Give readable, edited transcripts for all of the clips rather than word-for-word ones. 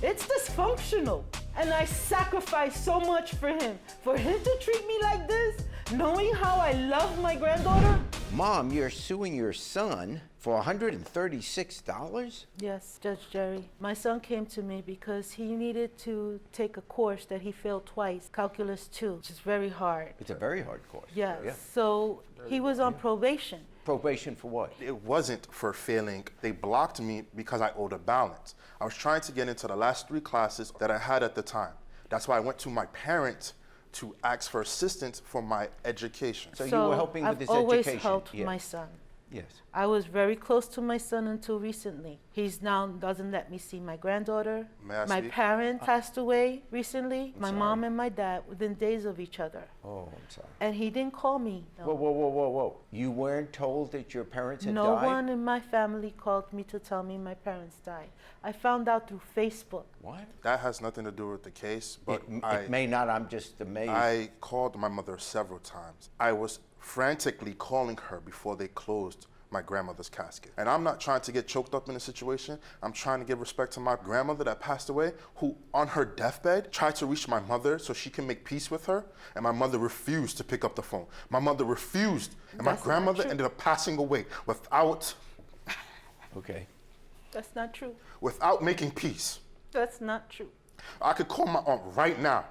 It's dysfunctional. And I sacrificed so much for him. For him to treat me like this, knowing how I love my granddaughter? Mom, you're suing your son for $136? Yes, Judge Jerry. My son came to me because he needed to take a course that he failed twice, Calculus 2, which is very hard. It's a very hard course. Yes. Yeah. So he was on probation. Probation for what? It wasn't for failing. They blocked me because I owed a balance. I was trying to get into the last 3 classes that I had at the time. That's why I went to my parent to ask for assistance for my education. So you were helping with his education? I've always helped my son. Yes. I was very close to my son until recently. He's now doesn't let me see my granddaughter. My parent passed away recently. My mom and my dad within days of each other. Oh, I'm sorry. And he didn't call me. No. Whoa. You weren't told that your parents had died? No one in my family called me to tell me my parents died. I found out through Facebook. What? That has nothing to do with the case, but it may not. I'm just amazed. I called my mother several times. I was frantically calling her before they closed my grandmother's casket. And I'm not trying to get choked up in a situation. I'm trying to give respect to my grandmother that passed away, who on her deathbed tried to reach my mother so she can make peace with her, and my mother refused to pick up the phone. My mother refused, and my grandmother ended up passing away without... Okay. That's not true. Without making peace. That's not true. I could call my aunt right now.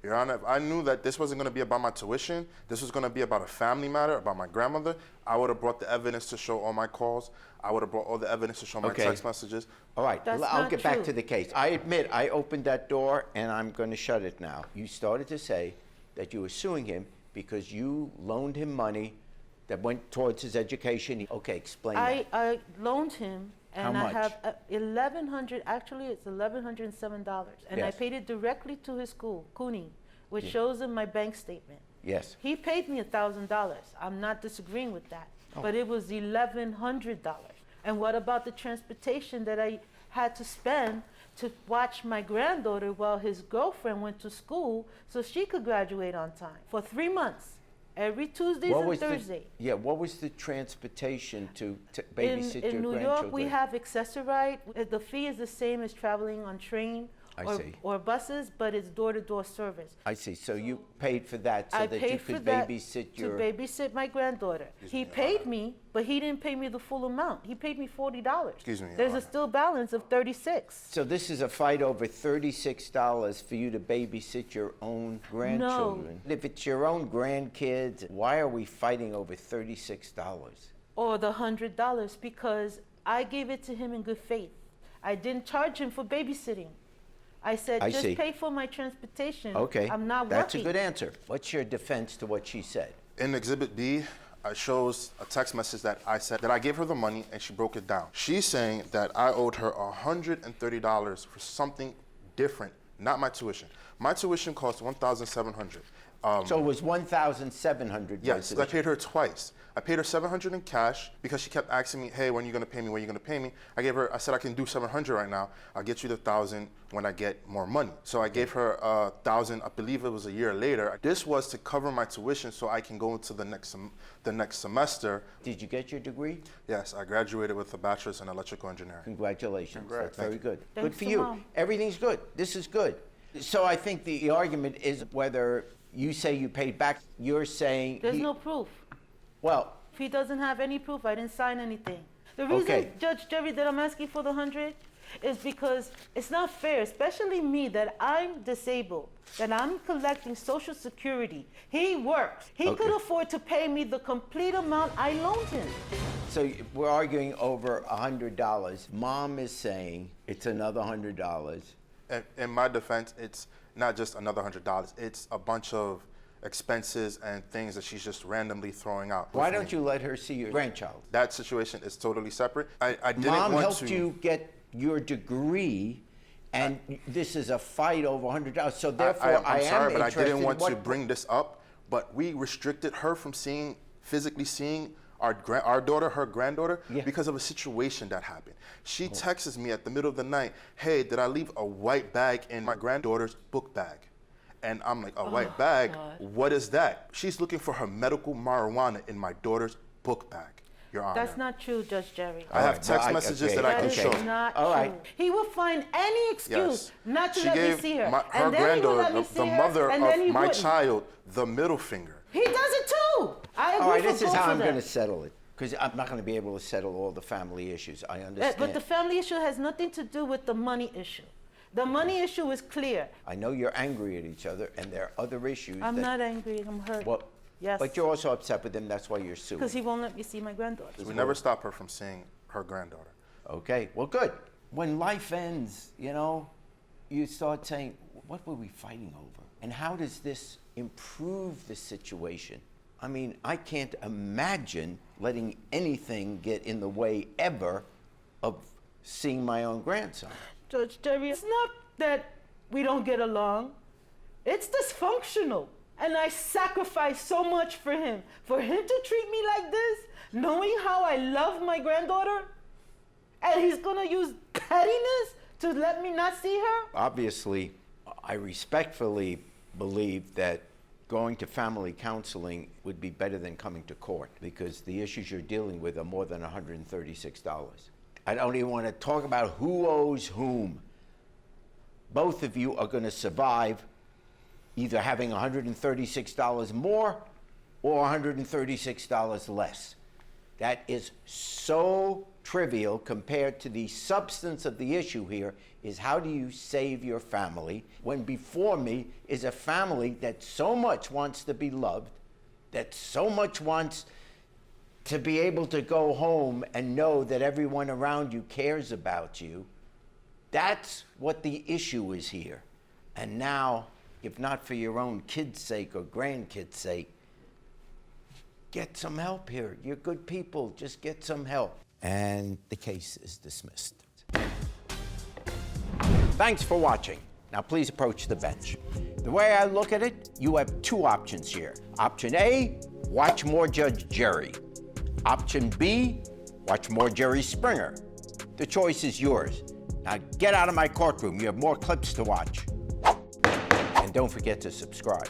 Your Honor, if I knew that this wasn't going to be about my tuition, this was going to be about a family matter, about my grandmother, I would have brought the evidence to show all my calls. I would have brought all the evidence to show my text messages. All right, I'll get back to the case. I admit I opened that door and I'm going to shut it now. You started to say that you were suing him because you loaned him money that went towards his education. Okay, explain that. I loaned him. And How I much? have $1,100, actually it's $1,107. And I paid it directly to his school, CUNY, which shows in my bank statement. Yes. He paid me $1,000. I'm not disagreeing with that. But it was $1,100. And what about the transportation that I had to spend to watch my granddaughter while his girlfriend went to school so she could graduate on time for 3 months? Every Tuesdays and Thursday. What was the transportation to babysit your grandchildren? In New York, we have Accessorite. The fee is the same as traveling on train or buses, but it's door-to-door service. I see. So you paid for that so that you could babysit your... To babysit my granddaughter. He paid me, but he didn't pay me the full amount. He paid me $40. Excuse me. There's a still balance of $36. So this is a fight over $36 for you to babysit your own grandchildren. No. If it's your own grandkids, why are we fighting over $36? Or the $100, because I gave it to him in good faith. I didn't charge him for babysitting. I said, just pay for my transportation. Okay, I'm not working. That's a good answer. What's your defense to what she said? In Exhibit B, it shows a text message that I said that I gave her the money and she broke it down. She's saying that I owed her $130 for something different, not my tuition. My tuition cost $1,700. So it was $1,700. Yes, I paid her twice. I paid her $700 in cash because she kept asking me, hey, when are you going to pay me? When are you going to pay me? I said, I can do $700 right now. I'll get you the $1,000 when I get more money. So I gave her $1,000, I believe it was a year later. This was to cover my tuition so I can go into the next semester. Did you get your degree? Yes, I graduated with a bachelor's in electrical engineering. Congratulations. Congrats. That's very good. Thanks Good for you. Mom. Everything's good. This is good. So I think the argument is whether you say you paid back, you're saying... There's no proof. Well... If he doesn't have any proof, I didn't sign anything. The reason, Judge Jerry, that I'm asking for the $100 is because it's not fair, especially me, that I'm disabled, that I'm collecting Social Security. He works. He could afford to pay me the complete amount I loaned him. So we're arguing over $100. Mom is saying it's another $100. In my defense, it's not just another $100. It's a bunch of expenses and things that she's just randomly throwing out. Why don't you let her see your grandchild? That situation is totally separate. I didn't Mom want helped you get your degree, and this is a fight over $100. So therefore, I'm sorry, but I didn't want to what, bring this up. But we restricted her from physically seeing our daughter, her granddaughter, because of a situation that happened. She texts me at the middle of the night, hey, did I leave a white bag in my granddaughter's book bag? And I'm like, a white bag? God. What is that? She's looking for her medical marijuana in my daughter's book bag. Your Honor. That's not true, Judge Jerry. I have text messages that I That can is show. not All true. right. He will find any excuse not to She let me gave see her. her And then he will let me granddaughter, see the her, mother and then he of my wouldn't. child, the middle finger. He does it too. I agree All right, for this is both how of I'm them. going to settle it, because I'm not going to be able to settle all the family issues. I understand. But the family issue has nothing to do with the money issue. The money issue is clear. I know you're angry at each other, and there are other issues. I'm that, not angry. I'm hurt. Well, Yes. but you're also upset with him. That's why you're suing. Because he won't let me see my granddaughter. We never stop her from seeing her granddaughter. Okay, well, good. When life ends, you start saying, what were we fighting over? And how does this improve the situation? I mean, I can't imagine letting anything get in the way ever of seeing my own grandson. Judge Jerry, it's not that we don't get along. It's dysfunctional. And I sacrifice so much for him. For him to treat me like this, knowing how I love my granddaughter, and he's gonna use pettiness to let me not see her? Obviously, I respectfully believe that going to family counseling would be better than coming to court, because the issues you're dealing with are more than $136. I don't even want to talk about who owes whom. Both of you are going to survive either having $136 more or $136 less. That is so trivial compared to the substance of the issue here, is how do you save your family when before me is a family that so much wants to be loved, that so much wants to be able to go home and know that everyone around you cares about you. That's what the issue is here. And now, if not for your own kids' sake or grandkids' sake, get some help here. You're good people. Just get some help. And the case is dismissed. Thanks for watching. Now please approach the bench. The way I look at it, you have two options here. Option A, watch more Judge Jerry. Option B, watch more Jerry Springer. The choice is yours. Now get out of my courtroom. You have more clips to watch. And don't forget to subscribe.